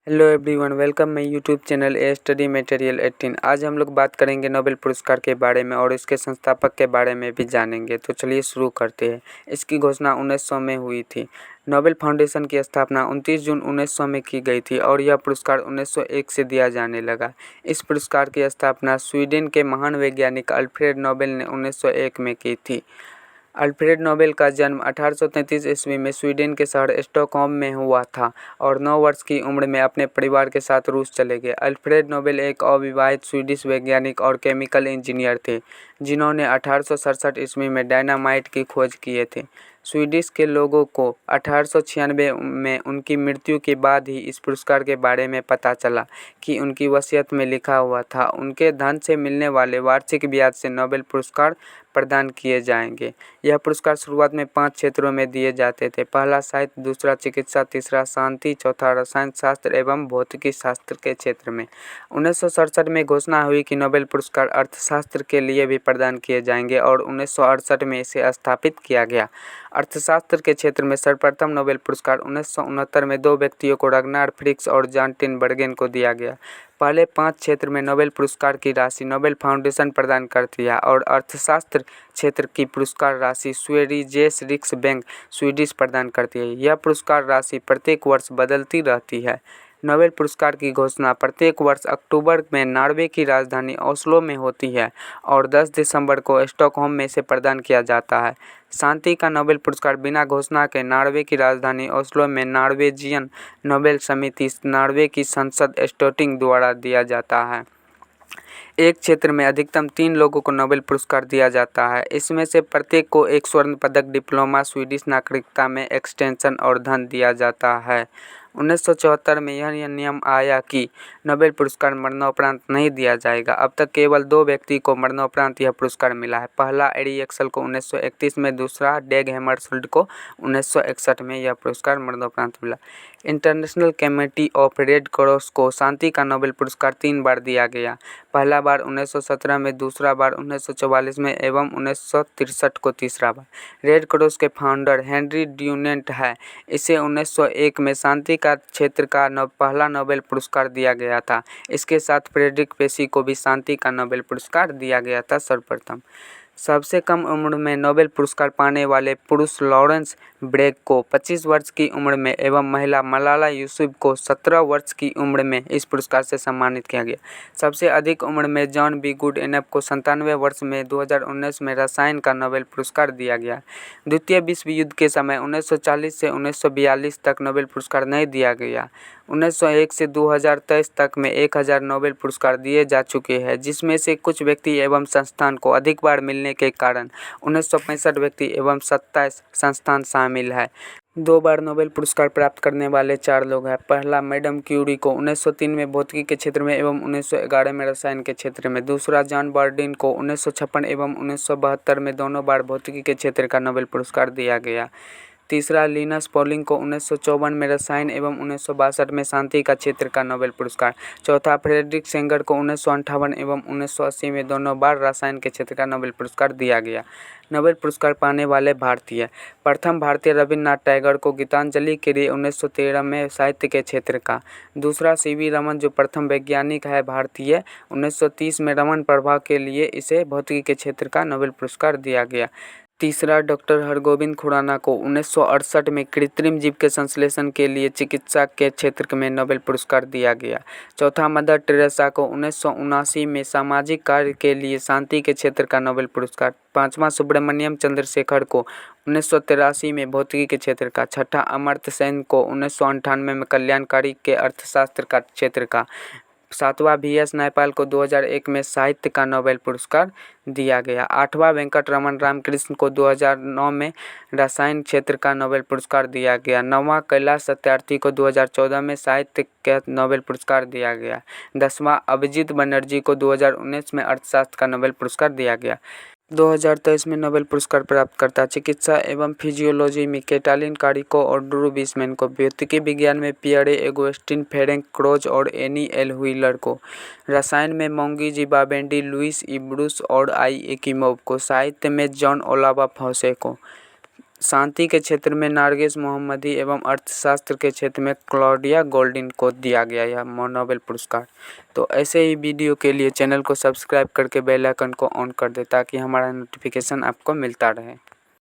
Hello everyone, welcome my YouTube channel A study material 18। आज हम लोग बात करेंगे नोबेल पुरस्कार के बारे में और इसके संस्थापक के बारे में भी जानेंगे। तो चलिए शुरू करते हैं। इसकी घोषणा 1900 में हुई थी। नोबेल फाउंडेशन की स्थापना 29 जून 1900 में की गई थी और यह पुरस्कार 1901 से दिया जाने लगा। इस पुरस्कार की स्थापना स्वीडन के महान वैज्ञानिक अल्फ्रेड नोबेल ने 1901 में की थी। अल्फ्रेड नोबेल का जन्म 1833 ईस्वी में स्वीडन के शहर स्टॉकहोम में हुआ था और 9 वर्ष की उम्र में अपने परिवार के साथ रूस चले गए। अल्फ्रेड नोबेल एक अविवाहित स्वीडिश वैज्ञानिक और केमिकल इंजीनियर थे, जिन्होंने 1867 ईस्वी में डायनामाइट की खोज किए थे। स्वीडिश के लोगों को 1896 में उनकी मृत्यु के बाद ही इस पुरस्कार के बारे में पता चला कि उनकी वसीयत में लिखा हुआ था उनके धन से मिलने वाले वार्षिक ब्याज से नोबेल पुरस्कार प्रदान किए जाएंगे। यह पुरस्कार शुरुआत में 5 क्षेत्रों में दिए जाते थे। पहला साहित्य, दूसरा चिकित्सा, तीसरा शांति, चौथा रसायन शास्त्र एवं भौतिकी शास्त्र के क्षेत्र में। 1967 में घोषणा हुई कि नोबेल पुरस्कार अर्थशास्त्र के लिए भी प्रदान किए जाएंगे और 1968 में इसे स्थापित किया गया। अर्थशास्त्र के क्षेत्र में सर्वप्रथम नोबेल पुरस्कार 1969 में 2 व्यक्तियों को, रग्नार फ्रिक्स और जॉन टिनबर्गेन को दिया गया। पहले 5 क्षेत्र में नोबेल पुरस्कार की राशि नोबेल फाउंडेशन प्रदान करती है और अर्थशास्त्र क्षेत्र की पुरस्कार राशि स्वेरिजेस रिक्सबैंक स्वीडिश प्रदान करती है। यह पुरस्कार राशि प्रत्येक वर्ष बदलती रहती है। नोबेल पुरस्कार की घोषणा प्रत्येक वर्ष अक्टूबर में नॉर्वे की राजधानी ओस्लो में होती है और 10 दिसंबर को स्टॉकहोम में इसे प्रदान किया जाता है। शांति का नोबेल पुरस्कार बिना घोषणा के नॉर्वे की राजधानी ओस्लो में नॉर्वेजियन नोबेल समिति, नॉर्वे की संसद स्टोटिंग द्वारा दिया जाता है। एक क्षेत्र में अधिकतम 3 लोगों को नोबेल पुरस्कार दिया जाता है। इसमें से प्रत्येक को एक स्वर्ण पदक, डिप्लोमा, स्वीडिश नागरिकता में एक्सटेंशन और धन दिया जाता है। 1974 में यह नियम आया कि नोबेल पुरस्कार मरणोपरांत नहीं दिया जाएगा। अब तक केवल 2 व्यक्ति को मरणोपरांत यह पुरस्कार मिला है। पहला एरी एक्सल को 1931 में, दूसरा डेग हैमरशोल्ड को 1961 में यह पुरस्कार मरणोपरांत मिला। International committee of red cross को शांति का नोबेल पुरस्कार 3 बार दिया गया। पहला बार 1917 में, दूसरा बार 1944 में एवं 1963 को तीसरा बार। रेड क्रॉस के फाउंडर हेनरी ड्यूनेंट है। इसे 1901 में शांति का क्षेत्र का पहला नोबेल पुरस्कार दिया गया था। इसके साथ फ्रेडरिक पेशी को भी शांति का नोबेल पुरस्कार दिया गया था सर्वप्रथम। सबसे कम उम्र में नोबेल पुरस्कार पाने वाले पुरुष लॉरेंस ब्रेग को 25 वर्ष की उम्र में एवं महिला मलाला यूसुफ को 17 वर्ष की उम्र में इस पुरस्कार से सम्मानित किया गया। सबसे अधिक उम्र में जॉन बी गुड एनफ को 97 वर्ष में 2019 में रसायन का नोबेल पुरस्कार दिया गया। द्वितीय विश्व युद्ध के समय 1940 से 1942 तक नोबेल पुरस्कार नहीं दिया गया। 1901 से 2023 तक में 1000 नोबेल पुरस्कार दिए जा चुके हैं, जिसमें से कुछ व्यक्ति एवं संस्थान को अधिक बार मिलने के कारण 1965 व्यक्ति एवं 27 संस्थान शामिल है। 2 बार नोबेल पुरस्कार प्राप्त करने वाले 4 लोग हैं। पहला मैडम क्यूरी को 1903 में भौतिकी के क्षेत्र में एवं 1911 में रसायन के क्षेत्र में। दूसरा जॉन बर्डिन को 1956 एवं 1972 में दोनों बार भौतिकी के क्षेत्र का नोबेल पुरस्कार दिया गया। तीसरा लिनस पॉलिंग को 1954 में रसायन एवं 1962 में शांति का क्षेत्र का नोबेल पुरस्कार। चौथा फ्रेडरिक सेंगर को 1958 एवं 1980 में दोनों बार रसायन के क्षेत्र का नोबेल पुरस्कार दिया गया। नोबेल पुरस्कार पाने वाले भारतीय। प्रथम भारतीय रविन्द्रनाथ टैगोर को गीतांजलि के लिए 1913 में साहित्य के क्षेत्र का। दूसरा सीवी रमन, जो प्रथम वैज्ञानिक है भारतीय, 1930 में रमन प्रभा के लिए इसे भौतिकी के क्षेत्र का नोबेल पुरस्कार दिया गया। तीसरा डॉक्टर हरगोविंद खुराना को 1968 में कृत्रिम जीव के संश्लेषण के लिए चिकित्सा के क्षेत्र में नोबेल पुरस्कार दिया गया। चौथा मदर टेरेसा को 1979 में सामाजिक कार्य के लिए शांति के क्षेत्र का नोबेल पुरस्कार। पांचवा सुब्रमण्यम चंद्रशेखर को 1983 में भौतिकी के क्षेत्र का। छठा अमर्त्य सेन को 1998 में कल्याणकारी के अर्थशास्त्र का क्षेत्र का। सातवां VS नैपाल को 2001 में साहित्य का नोबेल पुरस्कार दिया गया। आठवां वेंकट रमन रामकृष्ण को 2009 में रसायन क्षेत्र का नोबेल पुरस्कार दिया गया। नौवां कैलाश सत्यार्थी को 2014 में साहित्य का नोबेल पुरस्कार दिया गया। 10वां अभिजीत बनर्जी को 2019 में अर्थशास्त्र का नोबेल पुरस्कार दिया गया। 2023 में नोबेल पुरस्कार प्राप्तकर्ता चिकित्सा एवं फिजियोलॉजी में कैटालिन कारिको और ड्रू विसमैन को। भौतिकी विज्ञान में पियरे एगोस्टिन, फेरेंक क्रोज और एनी एल व्हीलर को। रसायन में मोंगी जिबाबेंडी, लुइस इब्रूस और आई एक्इमोव को। साहित्य में जॉन ओलावा फॉसे को। शांति के क्षेत्र में नारगेस मोहम्मदी एवं अर्थशास्त्र के क्षेत्र में क्लॉडिया गोल्डिन को दिया गया यह नोबेल पुरस्कार। तो ऐसे ही वीडियो के लिए चैनल को सब्सक्राइब करके बेल आइकन को ऑन कर दे ताकि हमारा नोटिफिकेशन आपको मिलता रहे।